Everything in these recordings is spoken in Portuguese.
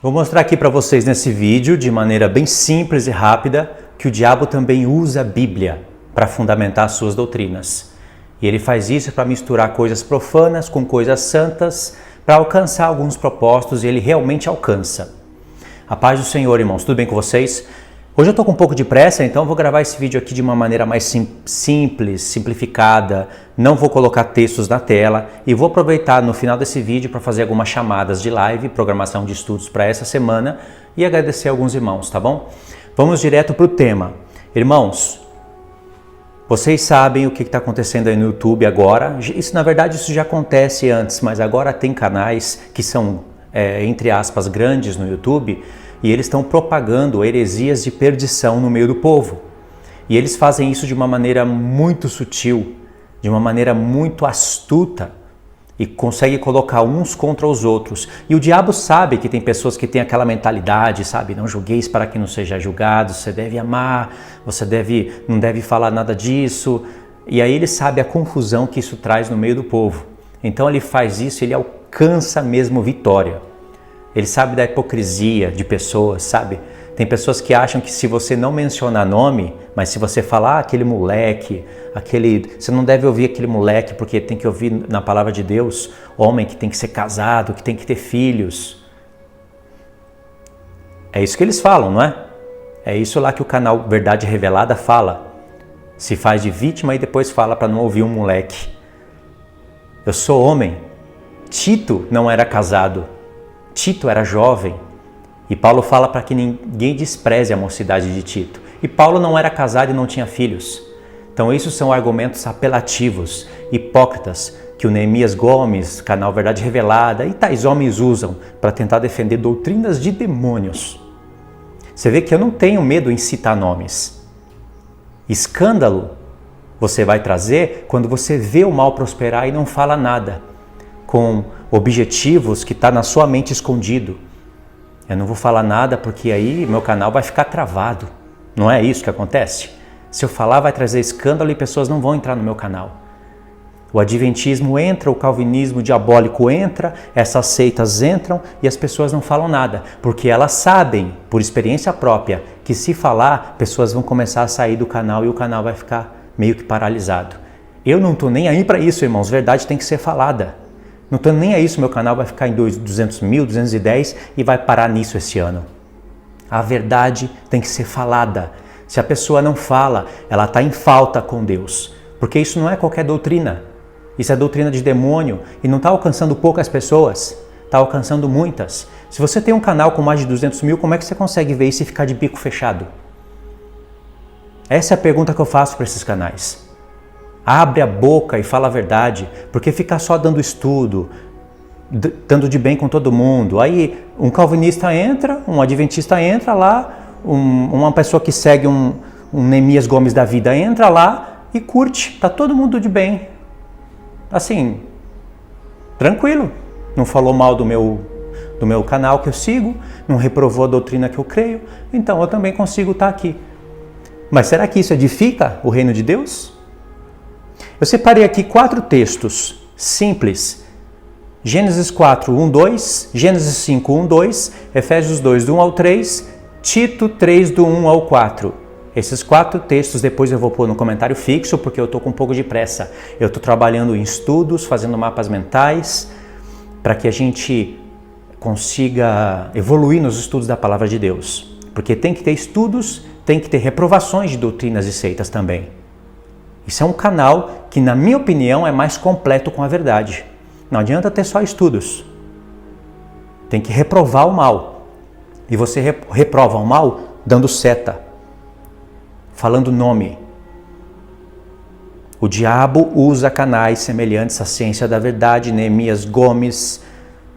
Vou mostrar aqui para vocês nesse vídeo, de maneira bem simples e rápida, que o diabo também usa a Bíblia para fundamentar suas doutrinas. E ele faz isso para misturar coisas profanas com coisas santas, para alcançar alguns propósitos, e ele realmente alcança. A paz do Senhor, irmãos, tudo bem com vocês? Hoje eu estou com um pouco de pressa, então vou gravar esse vídeo aqui de uma maneira mais simples, simplificada, não vou colocar textos na tela e vou aproveitar no final desse vídeo para fazer algumas chamadas de live, programação de estudos para essa semana e agradecer a alguns irmãos, tá bom? Vamos direto para o tema. Irmãos, vocês sabem o que está acontecendo aí no YouTube agora. Na verdade, isso já acontece antes, mas agora tem canais que são, entre aspas, grandes no YouTube, e eles estão propagando heresias de perdição no meio do povo. E eles fazem isso de uma maneira muito sutil, de uma maneira muito astuta, e conseguem colocar uns contra os outros. E o diabo sabe que tem pessoas que têm aquela mentalidade, sabe? Não julgueis para que não seja julgado, você deve amar, não deve falar nada disso. E aí ele sabe a confusão que isso traz no meio do povo. Então ele faz isso, ele alcança mesmo vitória. Ele sabe da hipocrisia de pessoas, sabe? Tem pessoas que acham que se você não mencionar nome, mas se você falar aquele moleque, você não deve ouvir aquele moleque porque tem que ouvir na palavra de Deus, homem que tem que ser casado, que tem que ter filhos. É isso que eles falam, não é? É isso lá que o canal Verdade Revelada fala. Se faz de vítima e depois fala para não ouvir um moleque. Eu sou homem. Tito não era casado. Tito era jovem, e Paulo fala para que ninguém despreze a mocidade de Tito. E Paulo não era casado e não tinha filhos. Então isso são argumentos apelativos, hipócritas, que o Neemias Gomes, canal Verdade Revelada e tais homens usam para tentar defender doutrinas de demônios. Você vê que eu não tenho medo em citar nomes. Escândalo você vai trazer quando você vê o mal prosperar e não fala nada, com objetivos que está na sua mente escondido. Eu não vou falar nada porque aí meu canal vai ficar travado. Não é isso que acontece? Se eu falar vai trazer escândalo e pessoas não vão entrar no meu canal. O adventismo entra, o calvinismo diabólico entra, essas seitas entram e as pessoas não falam nada, porque elas sabem, por experiência própria, que se falar, pessoas vão começar a sair do canal e o canal vai ficar meio que paralisado. Eu não estou nem aí para isso, irmãos. Verdade tem que ser falada. Não estou nem aí se meu canal vai ficar em 200 mil, 210 e vai parar nisso esse ano. A verdade tem que ser falada. Se a pessoa não fala, ela está em falta com Deus. Porque isso não é qualquer doutrina. Isso é doutrina de demônio e não está alcançando poucas pessoas, está alcançando muitas. Se você tem um canal com mais de 200 mil, como é que você consegue ver isso e ficar de bico fechado? Essa é a pergunta que eu faço para esses canais. Abre a boca e fala a verdade, porque ficar só dando estudo, dando de bem com todo mundo. Aí um calvinista entra, um adventista entra lá, uma pessoa que segue um Neemias Gomes da vida entra lá e curte, tá todo mundo de bem. Assim, tranquilo, não falou mal do meu canal que eu sigo, não reprovou a doutrina que eu creio, então eu também consigo estar aqui. Mas será que isso edifica o reino de Deus? Eu separei aqui 4 textos simples. Gênesis 4, 1, 2, Gênesis 5, 1, 2, Efésios 2, do 1 ao 3, Tito 3, do 1 ao 4. Esses 4 textos depois eu vou pôr no comentário fixo, porque eu estou com um pouco de pressa. Eu estou trabalhando em estudos, fazendo mapas mentais, para que a gente consiga evoluir nos estudos da Palavra de Deus. Porque tem que ter estudos, tem que ter reprovações de doutrinas e seitas também. Isso é um canal que, na minha opinião, é mais completo com a verdade. Não adianta ter só estudos. Tem que reprovar o mal. E você reprova o mal dando seta, falando nome. O diabo usa canais semelhantes à Ciência da Verdade, Neemias Gomes,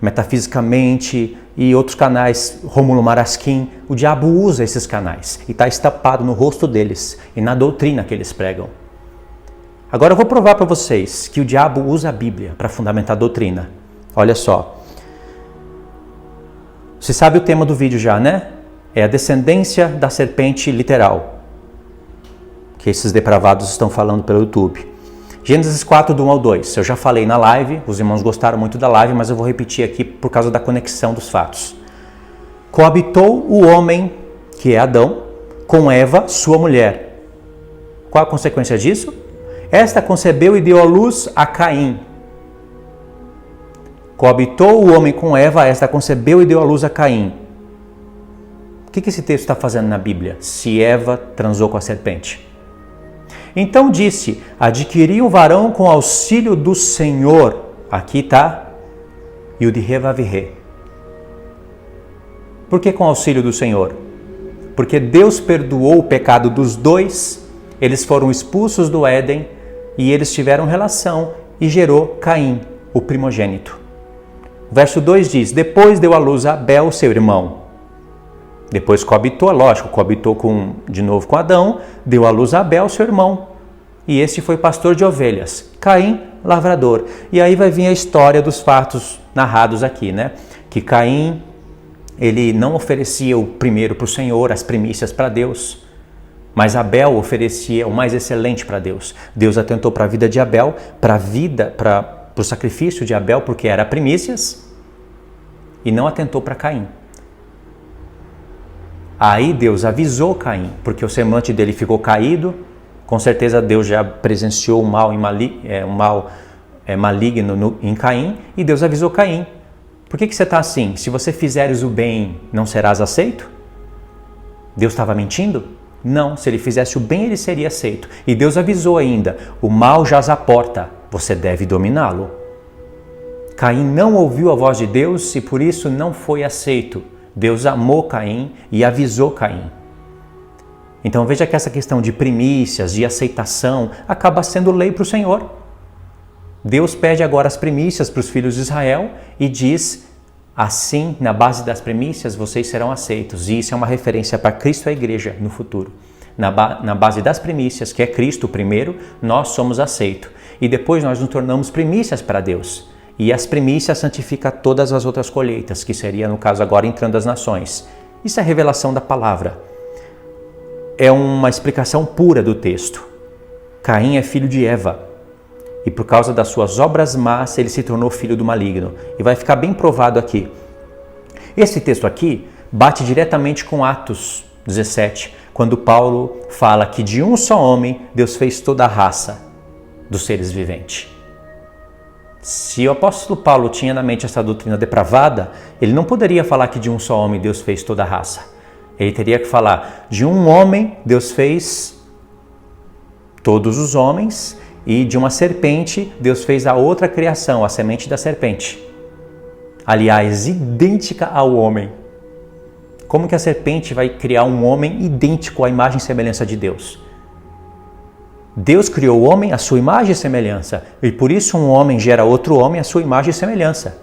Metafisicamente e outros canais, Rômulo Marasquim. O diabo usa esses canais e está estampado no rosto deles e na doutrina que eles pregam. Agora eu vou provar para vocês que o diabo usa a Bíblia para fundamentar a doutrina. Olha só. Você sabe o tema do vídeo já, né? É a descendência da serpente literal, que esses depravados estão falando pelo YouTube. Gênesis 4, do 1 ao 2. Eu já falei na live, os irmãos gostaram muito da live, mas eu vou repetir aqui por causa da conexão dos fatos. Coabitou o homem, que é Adão, com Eva, sua mulher. Qual a consequência disso? Esta concebeu e deu à luz a Caim. Coabitou o homem com Eva, esta concebeu e deu à luz a Caim. O que esse texto está fazendo na Bíblia? Se Eva transou com a serpente. Então disse, adquiri um varão com auxílio do Senhor. Aqui está, e o de Revavirê. Por que com auxílio do Senhor? Porque Deus perdoou o pecado dos dois, eles foram expulsos do Éden e eles tiveram relação e gerou Caim, o primogênito. Verso 2 diz, depois deu à luz a Abel, seu irmão. Depois coabitou, lógico, coabitou de novo com Adão, deu à luz a Abel, seu irmão. E este foi pastor de ovelhas. Caim, lavrador. E aí vai vir a história dos fatos narrados aqui, né? Que Caim, ele não oferecia o primeiro para o Senhor, as primícias para Deus. Mas Abel oferecia o mais excelente para Deus. Deus atentou para a vida de Abel, para o sacrifício de Abel, porque era primícias, e não atentou para Caim. Aí Deus avisou Caim, porque o semblante dele ficou caído. Com certeza Deus já presenciou um mal maligno em Caim, e Deus avisou Caim. Por que você está assim? Se você fizeres o bem, não serás aceito? Deus estava mentindo? Não, se ele fizesse o bem, ele seria aceito. E Deus avisou ainda, o mal jaz à porta, você deve dominá-lo. Caim não ouviu a voz de Deus e por isso não foi aceito. Deus amou Caim e avisou Caim. Então veja que essa questão de primícias, de aceitação, acaba sendo lei para o Senhor. Deus pede agora as primícias para os filhos de Israel e diz, assim, na base das primícias, vocês serão aceitos. E isso é uma referência para Cristo e a igreja no futuro. Na base das primícias, que é Cristo primeiro, nós somos aceitos. E depois nós nos tornamos primícias para Deus. E as primícias santificam todas as outras colheitas, que seria, no caso agora, entrando as nações. Isso é a revelação da palavra. É uma explicação pura do texto. Caim é filho de Eva. E por causa das suas obras más, ele se tornou filho do maligno. E vai ficar bem provado aqui. Esse texto aqui bate diretamente com Atos 17, quando Paulo fala que de um só homem Deus fez toda a raça dos seres viventes. Se o apóstolo Paulo tinha na mente essa doutrina depravada, ele não poderia falar que de um só homem Deus fez toda a raça. Ele teria que falar, de um homem Deus fez todos os homens, e de uma serpente Deus fez a outra criação, a semente da serpente. Aliás, idêntica ao homem. Como que a serpente vai criar um homem idêntico à imagem e semelhança de Deus? Deus criou o homem à sua imagem e semelhança, e por isso um homem gera outro homem à sua imagem e semelhança.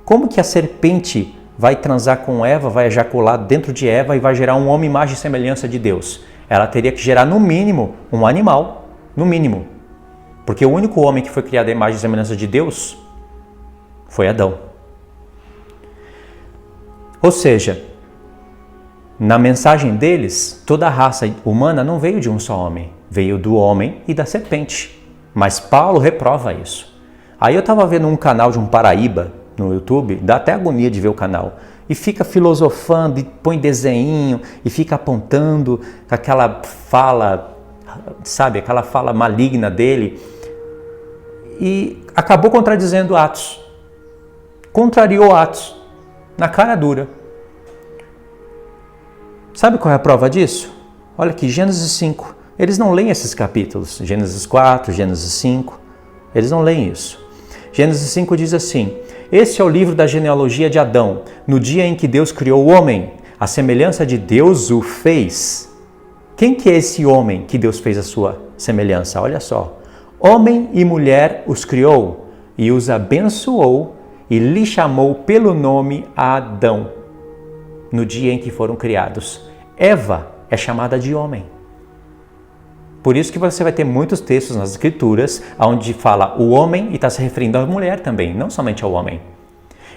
Como que a serpente vai transar com Eva, vai ejacular dentro de Eva e vai gerar um homem imagem e semelhança de Deus? Ela teria que gerar no mínimo um animal, no mínimo. Porque o único homem que foi criado à imagem e semelhança de Deus foi Adão. Ou seja, na mensagem deles, toda a raça humana não veio de um só homem, veio do homem e da serpente. Mas Paulo reprova isso. Aí eu estava vendo um canal de um Paraíba no YouTube, dá até agonia de ver o canal, e fica filosofando, e põe desenho, e fica apontando aquela fala, sabe, aquela fala maligna dele, e acabou contradizendo Atos. Contrariou Atos, na cara dura. Sabe qual é a prova disso? Olha aqui, Gênesis 5. Eles não leem esses capítulos, Gênesis 4, Gênesis 5, eles não leem isso. Gênesis 5 diz assim, esse é o livro da genealogia de Adão, no dia em que Deus criou o homem, a semelhança de Deus o fez. Quem que é esse homem que Deus fez a sua semelhança? Olha só. Homem e mulher os criou e os abençoou e lhe chamou pelo nome Adão, no dia em que foram criados. Eva é chamada de homem. Por isso que você vai ter muitos textos nas escrituras onde fala o homem e está se referindo à mulher também, não somente ao homem.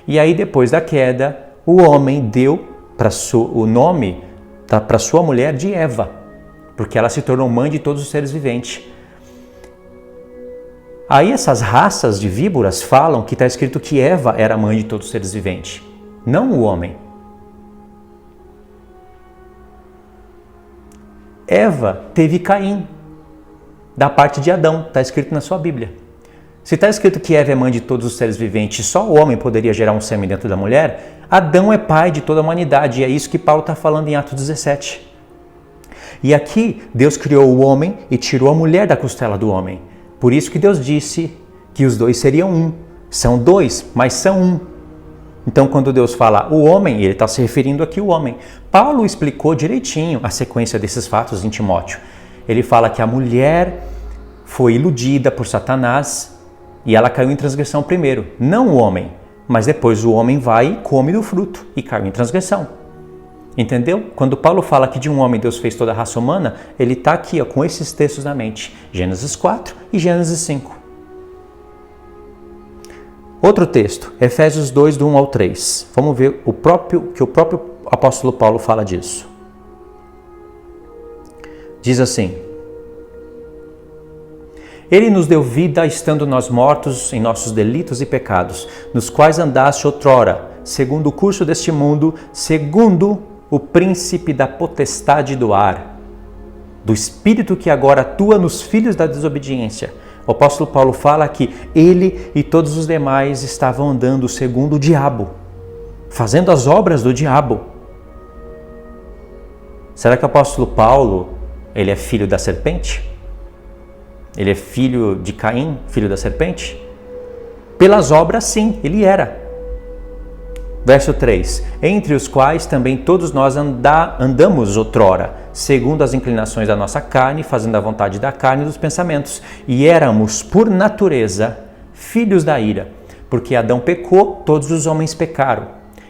E aí depois da queda, o homem deu o nome para sua mulher de Eva, porque ela se tornou mãe de todos os seres viventes. Aí essas raças de víboras falam que está escrito que Eva era mãe de todos os seres viventes, não o homem. Eva teve Caim, da parte de Adão, está escrito na sua Bíblia. Se está escrito que Eva é mãe de todos os seres viventes, só o homem poderia gerar um sêmen dentro da mulher, Adão é pai de toda a humanidade, e é isso que Paulo está falando em Atos 17. E aqui, Deus criou o homem e tirou a mulher da costela do homem. Por isso que Deus disse que os dois seriam um. São dois, mas são um. Então, quando Deus fala o homem, ele está se referindo aqui ao homem. Paulo explicou direitinho a sequência desses fatos em Timóteo. Ele fala que a mulher foi iludida por Satanás e ela caiu em transgressão primeiro. Não o homem, mas depois o homem vai e come do fruto e caiu em transgressão. Entendeu? Quando Paulo fala que de um homem Deus fez toda a raça humana, ele está aqui com esses textos na mente. Gênesis 4 e Gênesis 5. Outro texto, Efésios 2, do 1 ao 3. Vamos ver que o próprio apóstolo Paulo fala disso. Diz assim: Ele nos deu vida estando nós mortos em nossos delitos e pecados, nos quais andaste outrora, segundo o curso deste mundo, segundo o príncipe da potestade do ar, do espírito que agora atua nos filhos da desobediência. O apóstolo Paulo fala que ele e todos os demais estavam andando segundo o diabo, fazendo as obras do diabo. Será que o apóstolo Paulo, ele é filho da serpente? Ele é filho de Caim, filho da serpente? Pelas obras, sim, ele era. Verso 3. Entre os quais também todos nós andamos outrora, segundo as inclinações da nossa carne, fazendo a vontade da carne e dos pensamentos. E éramos, por natureza, filhos da ira. Porque Adão pecou, todos os homens pecaram.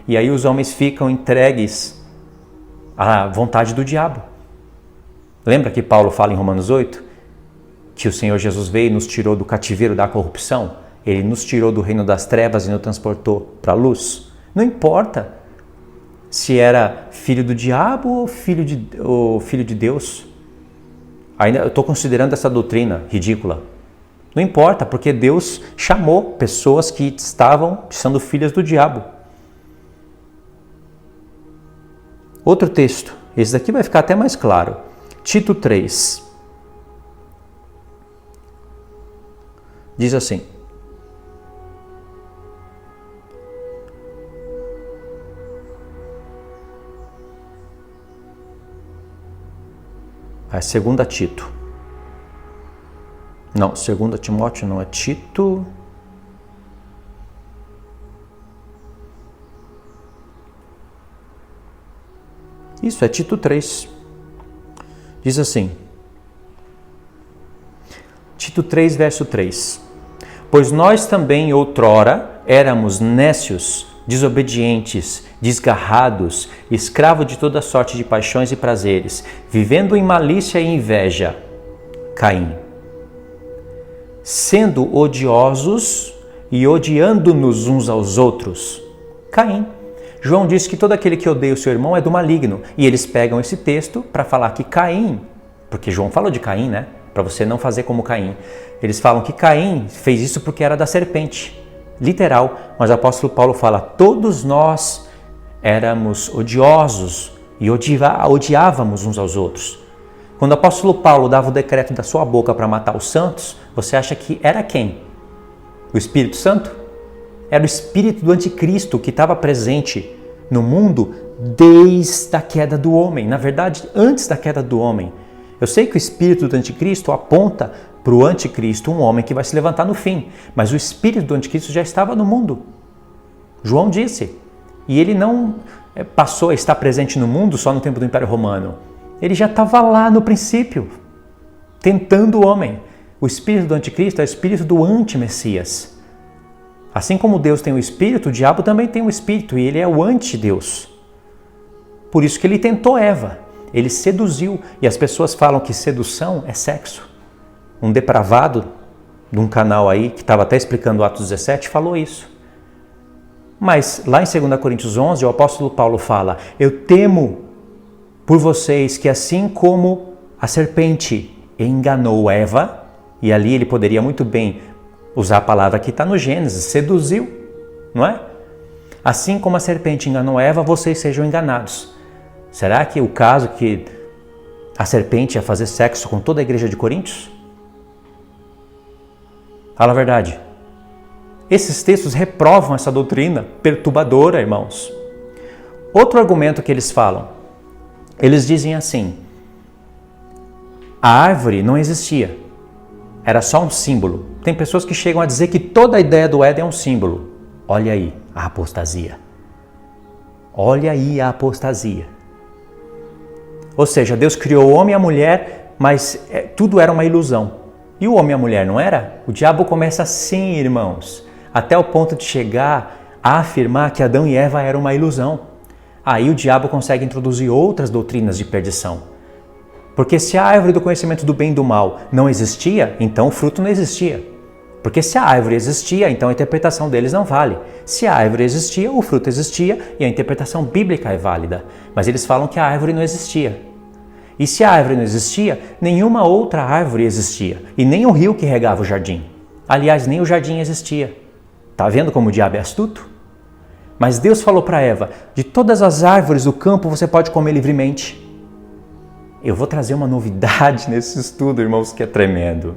E aí os homens ficam entregues à vontade do diabo. Lembra que Paulo fala em Romanos 8? Que o Senhor Jesus veio e nos tirou do cativeiro da corrupção? Ele nos tirou do reino das trevas e nos transportou para a luz? Não importa se era filho do diabo ou filho de Deus. Ainda eu estou considerando essa doutrina ridícula. Não importa, porque Deus chamou pessoas que estavam sendo filhas do diabo. Outro texto, esse daqui vai ficar até mais claro. Tito 3. Diz assim: é 2 Tito. Não, 2 Timóteo não, é Tito. Isso, é Tito 3. Diz assim. Tito 3, verso 3. Pois nós também outrora éramos nécios, desobedientes, desgarrados, escravos de toda sorte de paixões e prazeres, vivendo em malícia e inveja, Caim, sendo odiosos e odiando-nos uns aos outros, Caim. João diz que todo aquele que odeia o seu irmão é do maligno, e eles pegam esse texto para falar que Caim, porque João falou de Caim, né? Para você não fazer como Caim. Eles falam que Caim fez isso porque era da serpente. Literal, mas o apóstolo Paulo fala, todos nós éramos odiosos e odiávamos uns aos outros. Quando o apóstolo Paulo dava o decreto da sua boca para matar os santos, você acha que era quem? O Espírito Santo? Era o espírito do anticristo que estava presente no mundo desde a queda do homem. Na verdade, antes da queda do homem. Eu sei que o espírito do anticristo aponta para o anticristo, um homem que vai se levantar no fim. Mas o espírito do anticristo já estava no mundo. João disse. E ele não passou a estar presente no mundo só no tempo do Império Romano. Ele já estava lá no princípio, tentando o homem. O espírito do anticristo é o espírito do anti-Messias. Assim como Deus tem o espírito, o diabo também tem o espírito e ele é o anti-Deus. Por isso que ele tentou Eva. Ele seduziu, e as pessoas falam que sedução é sexo. Um depravado de um canal aí, que estava até explicando Atos 17, falou isso. Mas lá em 2 Coríntios 11, o apóstolo Paulo fala, eu temo por vocês que assim como a serpente enganou Eva, e ali ele poderia muito bem usar a palavra que está no Gênesis, seduziu, não é? Assim como a serpente enganou Eva, vocês sejam enganados. Será que o caso que a serpente ia fazer sexo com toda a igreja de Coríntios? Fala a verdade. Esses textos reprovam essa doutrina perturbadora, irmãos. Outro argumento que eles falam, eles dizem assim: a árvore não existia, era só um símbolo. Tem pessoas que chegam a dizer que toda a ideia do Éden é um símbolo. Olha aí a apostasia. Olha aí a apostasia. Ou seja, Deus criou o homem e a mulher, mas tudo era uma ilusão. E o homem e a mulher não era? O diabo começa assim, irmãos, até o ponto de chegar a afirmar que Adão e Eva eram uma ilusão. Aí o diabo consegue introduzir outras doutrinas de perdição. Porque se a árvore do conhecimento do bem e do mal não existia, então o fruto não existia. Porque se a árvore existia, então a interpretação deles não vale. Se a árvore existia, o fruto existia e a interpretação bíblica é válida. Mas eles falam que a árvore não existia. E se a árvore não existia, nenhuma outra árvore existia. E nem o rio que regava o jardim. Aliás, nem o jardim existia. Tá vendo como o diabo é astuto? Mas Deus falou para Eva: de todas as árvores do campo você pode comer livremente. Eu vou trazer uma novidade nesse estudo, irmãos, que é tremendo.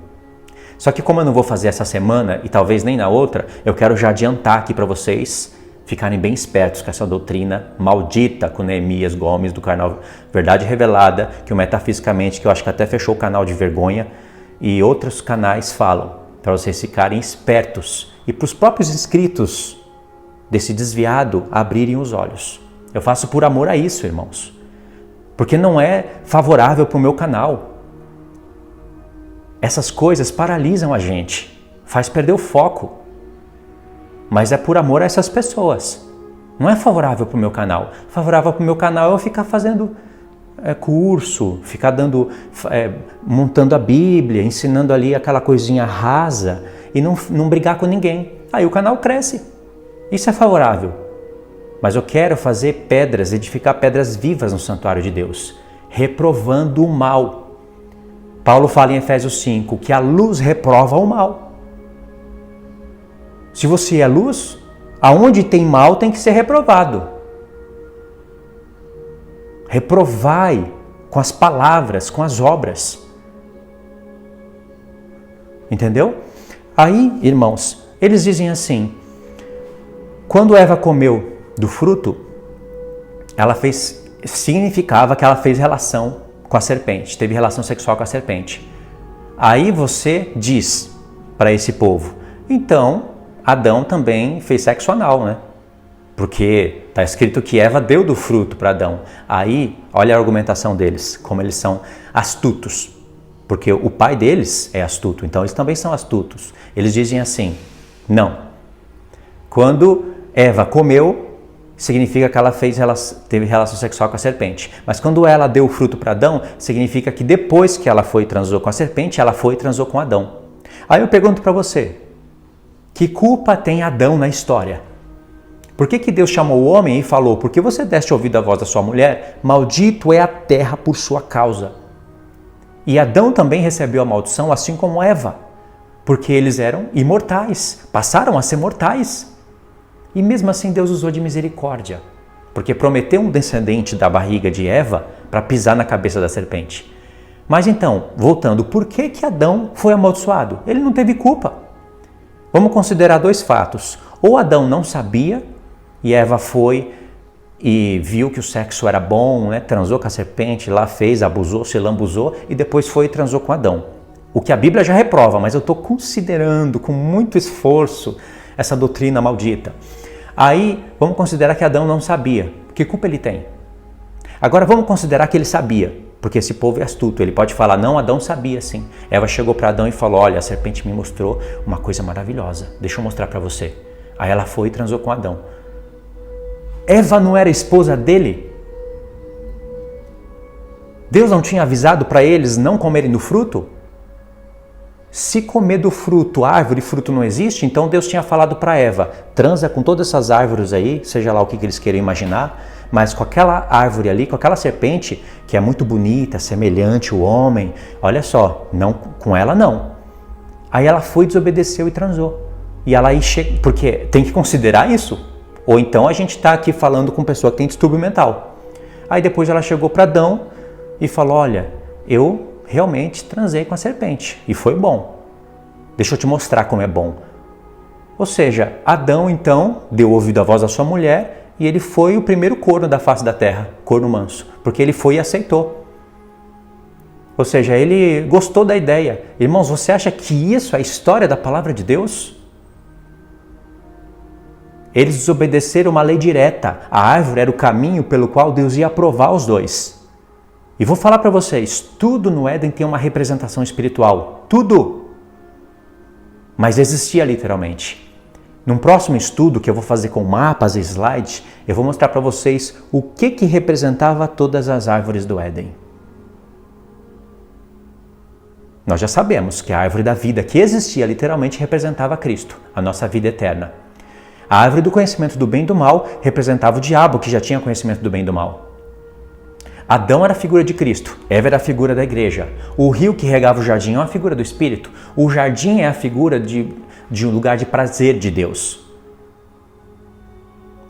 Só que como eu não vou fazer essa semana e talvez nem na outra, eu quero já adiantar aqui para vocês ficarem bem espertos com essa doutrina maldita com Neemias Gomes do canal Verdade Revelada, que o Metafisicamente, que eu acho que até fechou o canal de vergonha, e outros canais falam, para vocês ficarem espertos e para os próprios inscritos desse desviado abrirem os olhos. Eu faço por amor a isso, irmãos, porque não é favorável para o meu canal. Essas coisas paralisam a gente, faz perder o foco. Mas é por amor a essas pessoas. Não é favorável para o meu canal. Favorável para o meu canal é eu ficar fazendo curso, ficar montando a Bíblia, ensinando ali aquela coisinha rasa e não brigar com ninguém. Aí o canal cresce. Isso é favorável. Mas eu quero fazer pedras, edificar pedras vivas no santuário de Deus, reprovando o mal. Paulo fala em Efésios 5 que a luz reprova o mal. Se você é luz, aonde tem mal tem que ser reprovado. Reprovai com as palavras, com as obras. Entendeu? Aí, irmãos, eles dizem assim: quando Eva comeu do fruto, significava que ela fez relação com a serpente, teve relação sexual com a serpente. Aí você diz para esse povo: então Adão também fez sexo anal, né? Porque está escrito que Eva deu do fruto para Adão. Aí, olha a argumentação deles, como eles são astutos. Porque o pai deles é astuto, então eles também são astutos. Eles dizem assim: não. Quando Eva comeu, significa que ela teve relação sexual com a serpente. Mas quando ela deu o fruto para Adão, significa que depois que ela foi e transou com a serpente, ela foi e transou com Adão. Aí eu pergunto para você: que culpa tem Adão na história? Por que Deus chamou o homem e falou: porque você deste ouvido à voz da sua mulher, maldito é a terra por sua causa? E Adão também recebeu a maldição, assim como Eva, porque eles eram imortais, passaram a ser mortais. E mesmo assim Deus usou de misericórdia, porque prometeu um descendente da barriga de Eva para pisar na cabeça da serpente. Mas então, voltando, por que Adão foi amaldiçoado? Ele não teve culpa. Vamos considerar dois fatos. Ou Adão não sabia e Eva foi e viu que o sexo era bom, né? Transou com a serpente, lá fez, abusou, se lambuzou e depois foi e transou com Adão. O que a Bíblia já reprova, mas eu estou considerando com muito esforço essa doutrina maldita. Aí vamos considerar que Adão não sabia. Que culpa ele tem? Agora vamos considerar que ele sabia, porque esse povo é astuto. Ele pode falar: não, Adão sabia sim. Eva chegou para Adão e falou: olha, a serpente me mostrou uma coisa maravilhosa, deixa eu mostrar para você. Aí ela foi e transou com Adão. Eva não era esposa dele? Deus não tinha avisado para eles não comerem do fruto? Se comer do fruto, árvore, fruto não existe, então Deus tinha falado para Eva: transa com todas essas árvores aí, seja lá o que eles queiram imaginar, mas com aquela árvore ali, com aquela serpente, que é muito bonita, semelhante ao homem, olha só, não, com ela não. Aí ela foi, desobedeceu e transou. E ela aí chega, porque tem que considerar isso. Ou então a gente está aqui falando com pessoa que tem distúrbio mental. Aí depois ela chegou para Adão e falou: olha, eu realmente transei com a serpente e foi bom. Deixa eu te mostrar como é bom. Ou seja, Adão então deu ouvido à voz da sua mulher e ele foi o primeiro corno da face da terra, corno manso, porque ele foi e aceitou. Ou seja, ele gostou da ideia. Irmãos, você acha que isso é a história da palavra de Deus? Eles desobedeceram uma lei direta. A árvore era o caminho pelo qual Deus ia aprovar os dois. E vou falar para vocês, tudo no Éden tem uma representação espiritual. Tudo! Mas existia literalmente. Num próximo estudo que eu vou fazer com mapas e slides, eu vou mostrar para vocês o que representava todas as árvores do Éden. Nós já sabemos que a árvore da vida que existia literalmente representava Cristo, a nossa vida eterna. A árvore do conhecimento do bem e do mal representava o diabo, que já tinha conhecimento do bem e do mal. Adão era a figura de Cristo, Eva era a figura da igreja. O rio que regava o jardim é uma figura do Espírito. O jardim é a figura de um lugar de prazer de Deus.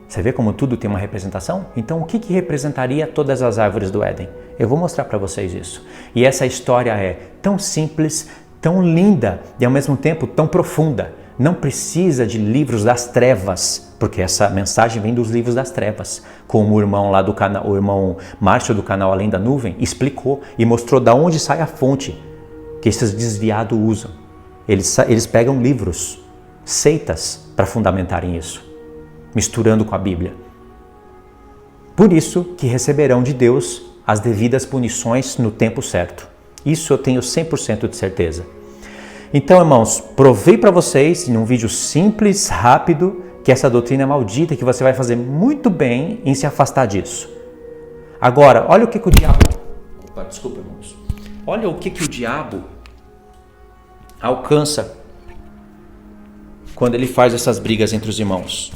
Você vê como tudo tem uma representação? Então o que representaria todas as árvores do Éden? Eu vou mostrar para vocês isso. E essa história é tão simples, tão linda e ao mesmo tempo tão profunda. Não precisa de livros das trevas, porque essa mensagem vem dos livros das trevas, como o irmão lá do canal, o irmão Márcio do canal Além da Nuvem, explicou e mostrou de onde sai a fonte que esses desviados usam. Eles pegam livros, seitas, para fundamentarem isso, misturando com a Bíblia. Por isso que receberão de Deus as devidas punições no tempo certo. Isso eu tenho 100% de certeza. Então, irmãos, provei para vocês, em um vídeo simples, rápido, que essa doutrina é maldita e que você vai fazer muito bem em se afastar disso. Agora, olha o que o diabo... Desculpa, irmãos. Olha o que o diabo alcança quando ele faz essas brigas entre os irmãos.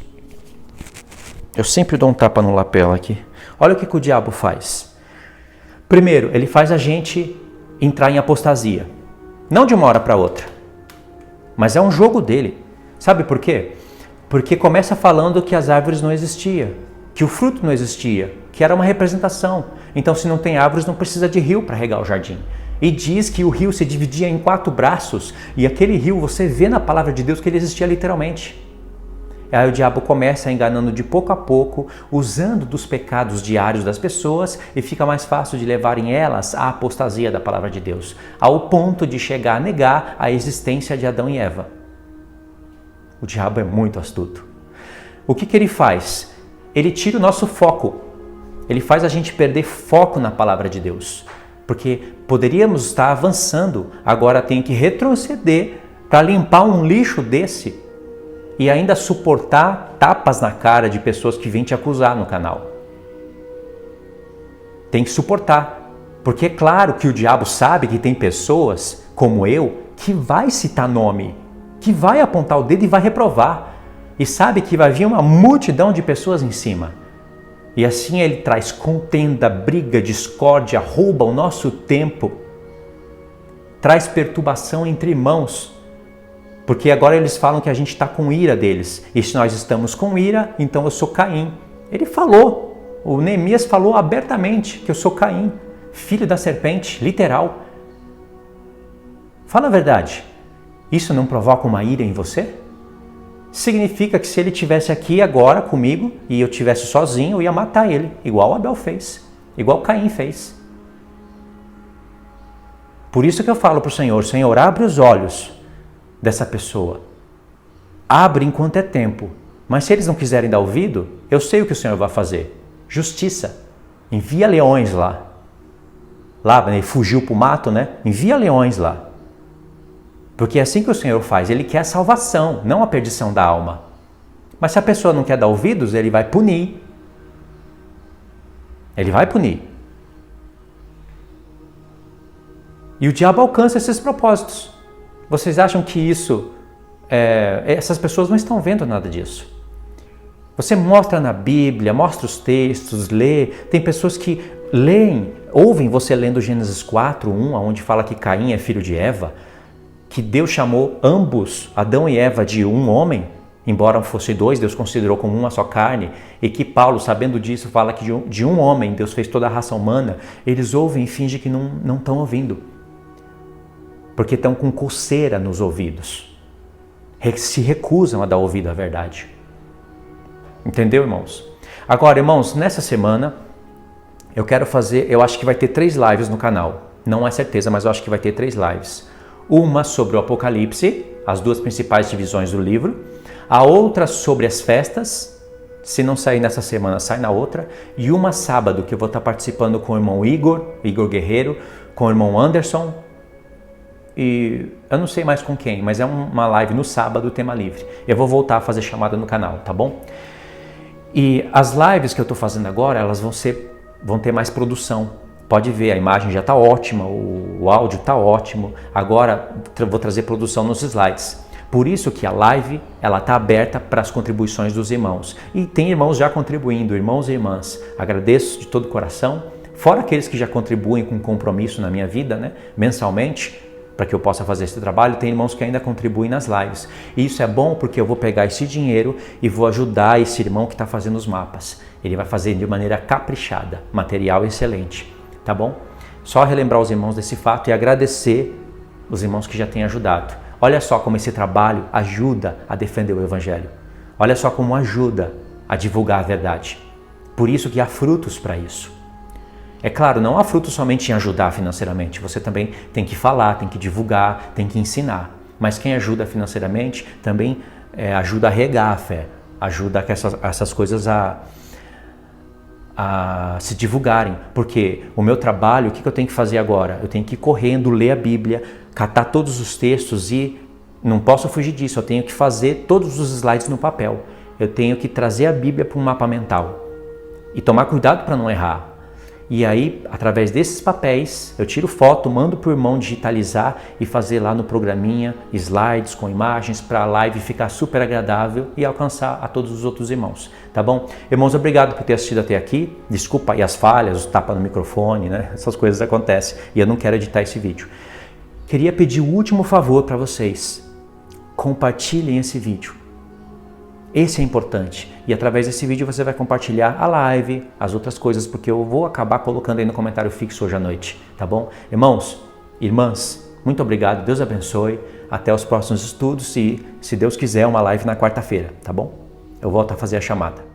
Eu sempre dou um tapa no lapela aqui. Olha o que o diabo faz. Primeiro, ele faz a gente entrar em apostasia. Não de uma hora para outra, mas é um jogo dele. Sabe por quê? Porque começa falando que as árvores não existiam, que o fruto não existia, que era uma representação. Então, se não tem árvores, não precisa de rio para regar o jardim. E diz que o rio se dividia em 4 braços, e aquele rio, você vê na palavra de Deus que ele existia literalmente. Aí o diabo começa enganando de pouco a pouco, usando dos pecados diários das pessoas e fica mais fácil de levarem elas à apostasia da palavra de Deus, ao ponto de chegar a negar a existência de Adão e Eva. O diabo é muito astuto. O que ele faz? Ele tira o nosso foco. Ele faz a gente perder foco na palavra de Deus. Porque poderíamos estar avançando, agora tem que retroceder para limpar um lixo desse e ainda suportar tapas na cara de pessoas que vêm te acusar no canal. Tem que suportar, porque é claro que o diabo sabe que tem pessoas, como eu, que vai citar nome, que vai apontar o dedo e vai reprovar, e sabe que vai vir uma multidão de pessoas em cima. E assim ele traz contenda, briga, discórdia, rouba o nosso tempo, traz perturbação entre irmãos, porque agora eles falam que a gente está com ira deles. E se nós estamos com ira, então eu sou Caim. Ele falou, o Neemias falou abertamente que eu sou Caim, filho da serpente, literal. Fala a verdade, isso não provoca uma ira em você? Significa que se ele estivesse aqui agora comigo e eu estivesse sozinho, eu ia matar ele, igual Abel fez, igual Caim fez. Por isso que eu falo para o Senhor, Senhor, abre os olhos dessa pessoa. Abre enquanto é tempo. Mas se eles não quiserem dar ouvido, eu sei o que o Senhor vai fazer. Justiça. Envia leões lá. Lá, ele fugiu para o mato, né? Envia leões lá. Porque é assim que o Senhor faz. Ele quer a salvação, não a perdição da alma. Mas se a pessoa não quer dar ouvidos, ele vai punir. Ele vai punir. E o diabo alcança esses propósitos. Vocês acham que isso, essas pessoas não estão vendo nada disso? Você mostra na Bíblia, mostra os textos, lê. Tem pessoas que leem, ouvem você lendo Gênesis 4:1, onde fala que Caim é filho de Eva, que Deus chamou ambos, Adão e Eva, de um homem, embora fossem dois, Deus considerou como uma só carne, e que Paulo, sabendo disso, fala que de um homem Deus fez toda a raça humana, eles ouvem e fingem que não estão ouvindo, porque estão com coceira nos ouvidos, se recusam a dar ouvido à verdade. Entendeu, irmãos? Agora, irmãos, nessa semana eu quero fazer, eu acho que vai ter 3 lives no canal, não é certeza, mas eu acho que vai ter 3 lives. Uma sobre o Apocalipse, as 2 principais divisões do livro, a outra sobre as festas, se não sair nessa semana, sai na outra, e uma sábado que eu vou estar participando com o irmão Igor Guerreiro, com o irmão Anderson, e eu não sei mais com quem, mas é uma live no sábado, tema livre. Eu vou voltar a fazer chamada no canal, tá bom? E as lives que eu estou fazendo agora, elas vão ter mais produção. Pode ver, a imagem já está ótima, o áudio está ótimo. Agora vou trazer produção nos slides. Por isso que a live ela está aberta para as contribuições dos irmãos. E tem irmãos já contribuindo, irmãos e irmãs. Agradeço de todo o coração. Fora aqueles que já contribuem com compromisso na minha vida, né, mensalmente, para que eu possa fazer esse trabalho, tem irmãos que ainda contribuem nas lives. E isso é bom porque eu vou pegar esse dinheiro e vou ajudar esse irmão que está fazendo os mapas. Ele vai fazer de maneira caprichada, material excelente, tá bom? Só relembrar os irmãos desse fato e agradecer os irmãos que já têm ajudado. Olha só como esse trabalho ajuda a defender o Evangelho. Olha só como ajuda a divulgar a verdade. Por isso que há frutos para isso. É claro, não há frutos somente em ajudar financeiramente. Você também tem que falar, tem que divulgar, tem que ensinar. Mas quem ajuda financeiramente também ajuda a regar a fé. Ajuda essas coisas a se divulgarem. Porque o meu trabalho, o que eu tenho que fazer agora? Eu tenho que ir correndo, ler a Bíblia, catar todos os textos e não posso fugir disso. Eu tenho que fazer todos os slides no papel. Eu tenho que trazer a Bíblia para um mapa mental. E tomar cuidado para não errar. E aí, através desses papéis, eu tiro foto, mando para o irmão digitalizar e fazer lá no programinha, slides com imagens para a live ficar super agradável e alcançar a todos os outros irmãos, tá bom? Irmãos, obrigado por ter assistido até aqui. Desculpa aí as falhas, os tapas no microfone, né? Essas coisas acontecem e eu não quero editar esse vídeo. Queria pedir o último favor para vocês. Compartilhem esse vídeo. Esse é importante e através desse vídeo você vai compartilhar a live, as outras coisas, porque eu vou acabar colocando aí no comentário fixo hoje à noite, tá bom? Irmãos, irmãs, muito obrigado, Deus abençoe, até os próximos estudos e, se Deus quiser, uma live na quarta-feira, tá bom? Eu volto a fazer a chamada.